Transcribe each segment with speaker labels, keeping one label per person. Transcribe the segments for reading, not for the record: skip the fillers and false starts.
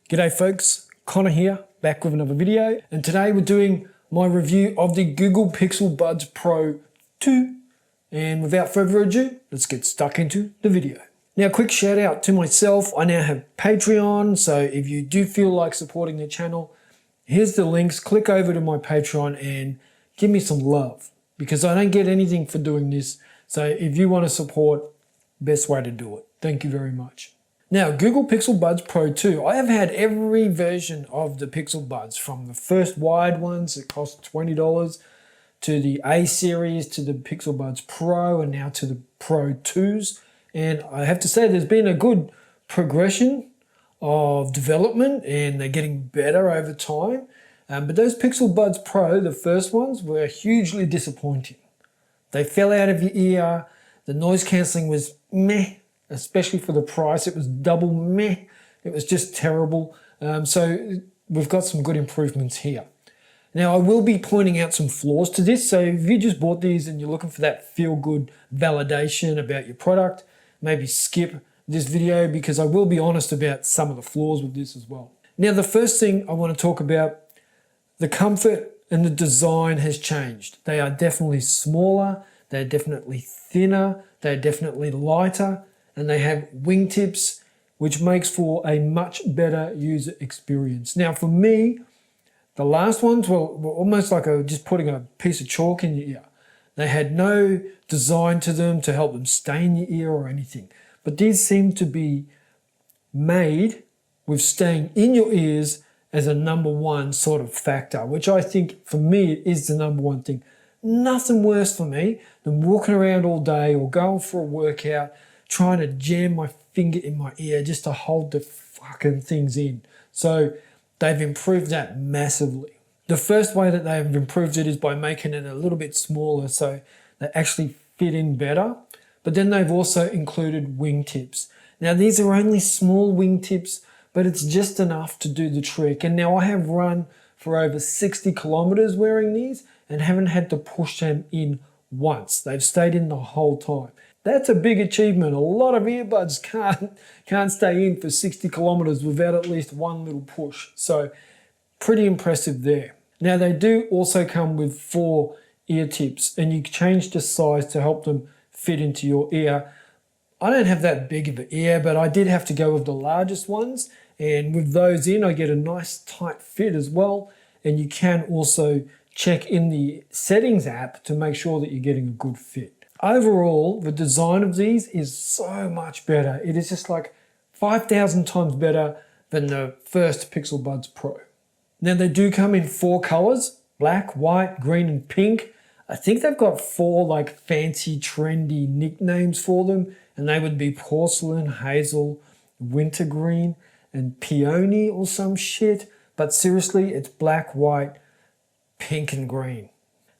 Speaker 1: G'day folks, Connor here, back with another video, and today we're doing my review of the Google Pixel Buds Pro 2. And without further ado, let's get stuck into the video. Now, quick shout out to myself. I now have Patreon, so if you do feel like supporting the channel, here's the links. Click over to my Patreon and give me some love, because I don't get anything for doing this. So if you want to support, best way to do it. Thank you very much. Now, Google Pixel Buds Pro 2. I have had every version of the Pixel Buds, from the first wired ones that cost $20 to the A series to the Pixel Buds Pro and now to the Pro 2s. And I have to say there's been a good progression of development and they're getting better over time. But those Pixel Buds Pro, the first ones, were hugely disappointing. They fell out of your ear. The noise cancelling was meh. Especially for the price, it was double meh. It was just terrible. So we've got some good improvements here. Now, I will be pointing out some flaws to this. So if you just bought these and you're looking for that feel-good validation about your product, maybe skip this video, because I will be honest about some of the flaws with this as well. Now, the first thing I want to talk about, the comfort and the design has changed. They are definitely smaller, they're definitely thinner, they're definitely lighter, and they have wingtips, which makes for a much better user experience. Now, for me, the last ones were almost like just putting a piece of chalk in your ear. They had no design to them to help them stay in your ear or anything. But these seem to be made with staying in your ears as a number one sort of factor, which I think for me is the number one thing. Nothing worse for me than walking around all day or going for a workout, trying to jam my finger in my ear just to hold the fucking things in. So they've improved that massively. The first way that they've improved it is by making it a little bit smaller so they actually fit in better. But then they've also included wingtips. Now, these are only small wingtips, but it's just enough to do the trick. And now I have run for over 60 kilometers wearing these and haven't had to push them in once. They've stayed in the whole time. That's a big achievement. A lot of earbuds can't stay in for 60 kilometers without at least one little push. So pretty impressive there. Now, they do also come with 4 ear tips, and you change the size to help them fit into your ear. I don't have that big of an ear, but I did have to go with the largest ones. And with those in, I get a nice tight fit as well. And you can also check in the settings app to make sure that you're getting a good fit. Overall, the design of these is so much better. It is just like 5,000 times better than the first Pixel Buds Pro. Now, they do come in 4 colors: black, white, green, and pink. I think they've got 4 like fancy, trendy nicknames for them, and they would be porcelain, hazel, wintergreen, and peony or some shit. But seriously, it's black, white, pink, and green.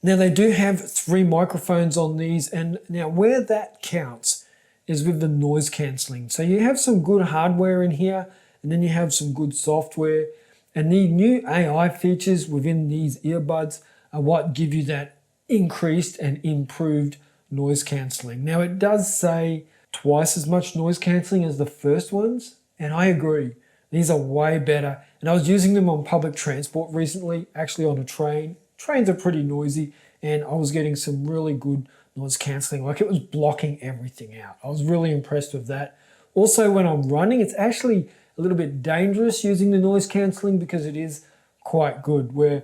Speaker 1: Now, they do have 3 microphones on these, and now where that counts is with the noise cancelling. So you have some good hardware in here, and then you have some good software, and the new AI features within these earbuds are what give you that increased and improved noise cancelling. Now, it does say twice as much noise cancelling as the first ones, and I agree. These are way better, and I was using them on public transport recently, actually on a train. Trains are pretty noisy, and I was getting some really good noise cancelling. Like, it was blocking everything out. I was really impressed with that. Also, when I'm running, it's actually a little bit dangerous using the noise cancelling because it is quite good. Where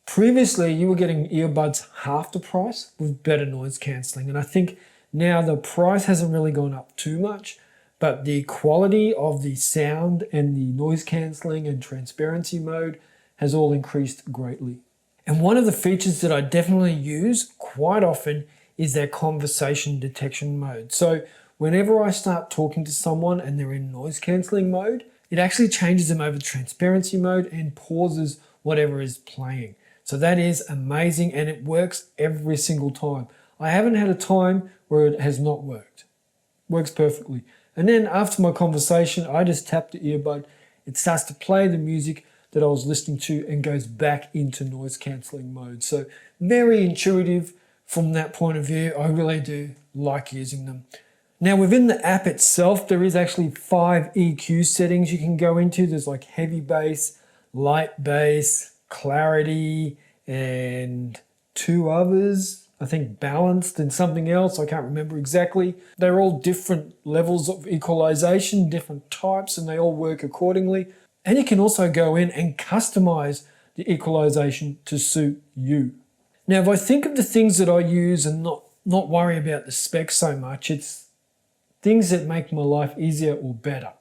Speaker 1: previously you were getting earbuds half the price with better noise cancelling. And I think now the price hasn't really gone up too much, but the quality of the sound and the noise cancelling and transparency mode has all increased greatly. And one of the features that I definitely use quite often is their conversation detection mode. So whenever I start talking to someone and they're in noise cancelling mode, it actually changes them over to transparency mode and pauses whatever is playing. So that is amazing, and it works every single time. I haven't had a time where it has not worked. Works perfectly. And then after my conversation, I just tap the earbud. It starts to play the music that I was listening to and goes back into noise cancelling mode. So very intuitive from that point of view. I really do like using them. Now within the app itself, there is actually 5 EQ settings you can go into. There's like heavy bass, light bass, clarity, and 2 others. I think balanced and something else, I can't remember exactly. They're all different levels of equalization, different types, and they all work accordingly. And you can also go in and customize the equalization to suit you. Now, if I think of the things that I use and not worry about the specs so much, it's things that make my life easier or better.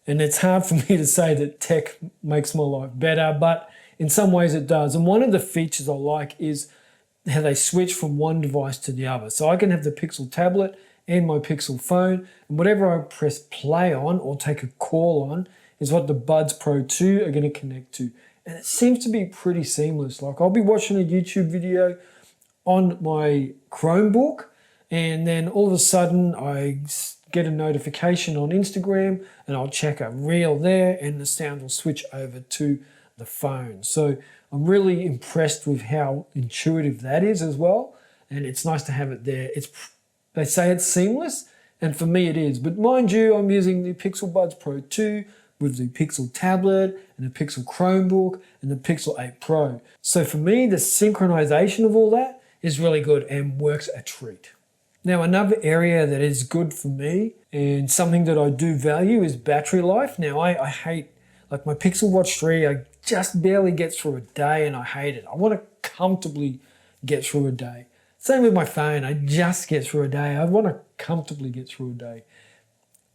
Speaker 1: And it's hard for me to say that tech makes my life better, but in some ways it does. And one of the features I like is how they switch from one device to the other. So I can have the Pixel tablet and my Pixel phone, and whatever I press play on or take a call on is what the Buds Pro 2 are going to connect to. And it seems to be pretty seamless. Like I'll be watching a YouTube video on my Chromebook, and then all of a sudden I get a notification on Instagram and I'll check a reel there and the sound will switch over to the phone. So I'm really impressed with how intuitive that is as well, and it's nice to have it there. They say it's seamless, and for me it is. But mind you, I'm using the Pixel Buds Pro 2 with the Pixel tablet and the Pixel Chromebook and the Pixel 8 Pro. So for me, the synchronization of all that is really good and works a treat. Now, another area that is good for me and something that I do value is battery life. Now, I hate, like my Pixel Watch 3, I just barely get through a day and I hate it. I want to comfortably get through a day. Same with my phone, I just get through a day. I want to comfortably get through a day.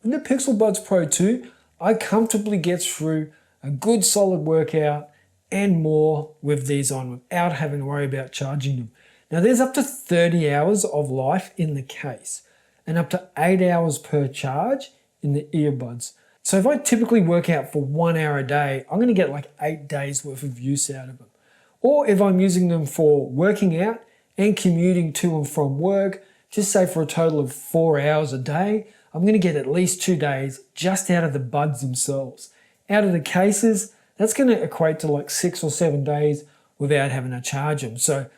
Speaker 1: In the Pixel Buds Pro 2, I comfortably get through a good solid workout and more with these on without having to worry about charging them. Now there's up to 30 hours of life in the case and up to 8 hours per charge in the earbuds. So if I typically work out for 1 hour a day, I'm going to get like 8 days worth of use out of them. Or if I'm using them for working out and commuting to and from work, just say for a total of 4 hours a day, I'm going to get at least 2 days just out of the buds themselves. Out of the cases, that's going to equate to like 6 or 7 days without having to charge them. So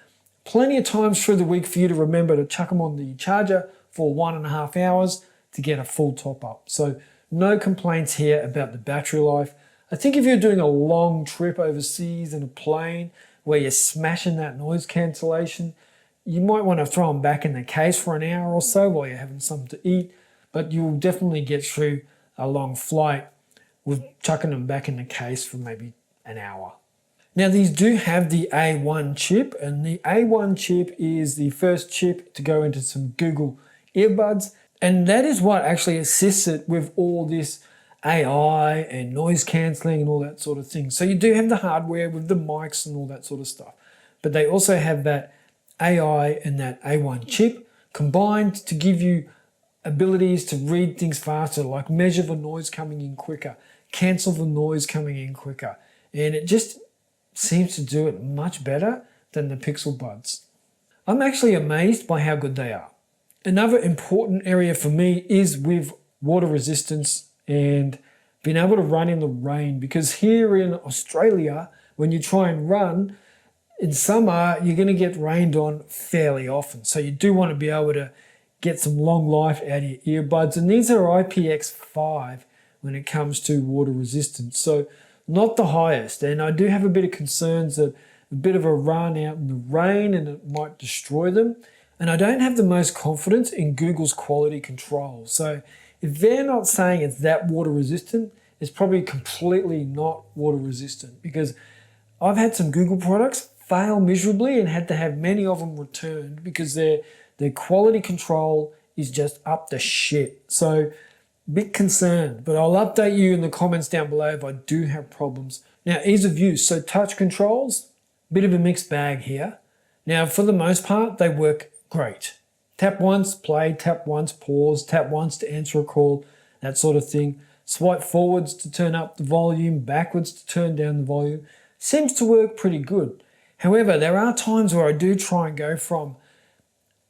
Speaker 1: plenty of times through the week for you to remember to chuck them on the charger for 1.5 hours to get a full top up. So no complaints here about the battery life. I think if you're doing a long trip overseas in a plane where you're smashing that noise cancellation, you might want to throw them back in the case for an hour or so while you're having something to eat, but you'll definitely get through a long flight with chucking them back in the case for maybe an hour. Now these do have the A1 chip, and the A1 chip is the first chip to go into some Google earbuds, and that is what actually assists it with all this AI and noise cancelling and all that sort of thing. So you do have the hardware with the mics and all that sort of stuff, but they also have that AI and that A1 chip combined to give you abilities to read things faster, like measure the noise coming in quicker, cancel the noise coming in quicker, and it just seems to do it much better than the Pixel Buds. I'm actually amazed by how good they are. Another important area for me is with water resistance and being able to run in the rain, because here in Australia, when you try and run in summer, you're going to get rained on fairly often. So you do want to be able to get some long life out of your earbuds, and these are IPX5 when it comes to water resistance. So not the highest, and I do have a bit of concerns that a bit of a run out in the rain and it might destroy them. And I don't have the most confidence in Google's quality control. So if they're not saying it's that water resistant, it's probably completely not water resistant, because I've had some Google products fail miserably and had to have many of them returned because their quality control is just up the shit. So bit concerned, but I'll update you in the comments down below if I do have problems. Now, ease of use. So touch controls, bit of a mixed bag here. Now, for the most part, they work great. Tap once, play, tap once, pause, tap once to answer a call, that sort of thing. Swipe forwards to turn up the volume, backwards to turn down the volume. Seems to work pretty good. However, there are times where I do try and go from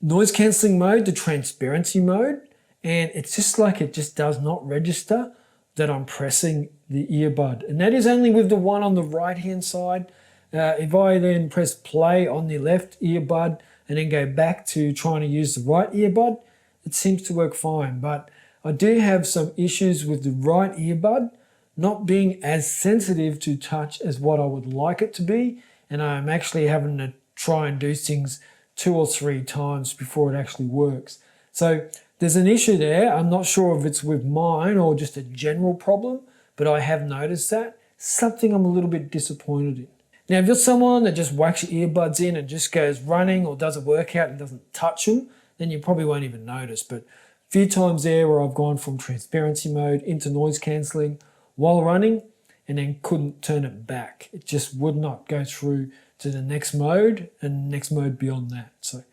Speaker 1: noise cancelling mode to transparency mode, and it's just like it just does not register that I'm pressing the earbud. And that is only with the one on the right hand side. If I then press play on the left earbud and then go back to trying to use the right earbud, it seems to work fine. But I do have some issues with the right earbud not being as sensitive to touch as what I would like it to be, and I'm actually having to try and do things 2 or 3 times before it actually works. So there's an issue there. I'm not sure if it's with mine or just a general problem, but I have noticed that. Something I'm a little bit disappointed in. Now, if you're someone that just whacks your earbuds in and just goes running or does a workout and doesn't touch them, then you probably won't even notice. But a few times there where I've gone from transparency mode into noise cancelling while running and then couldn't turn it back. It just would not go through to the next mode and next mode beyond that. So,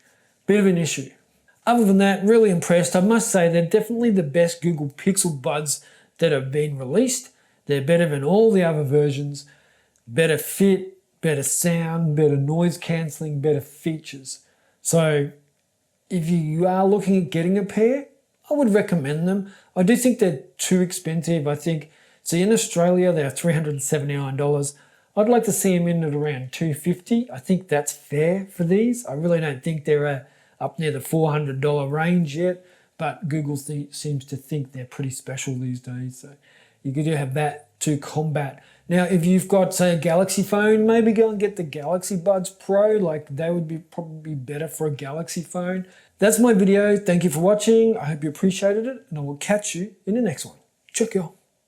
Speaker 1: bit of an issue. Other than that, really impressed. I must say they're definitely the best Google Pixel Buds that have been released. They're better than all the other versions. Better fit, better sound, better noise cancelling, better features. So if you are looking at getting a pair, I would recommend them. I do think they're too expensive. I think, see, in Australia, they're $379. I'd like to see them in at around $250. I think that's fair for these. I really don't think they're up near the $400 range yet, but Google seems to think they're pretty special these days. So you could have that to combat. Now, if you've got, say, a Galaxy phone, maybe go and get the Galaxy Buds Pro. Like, they would be probably better for a Galaxy phone. That's my video. Thank you for watching. I hope you appreciated it, and I will catch you in the next one. Check y'all.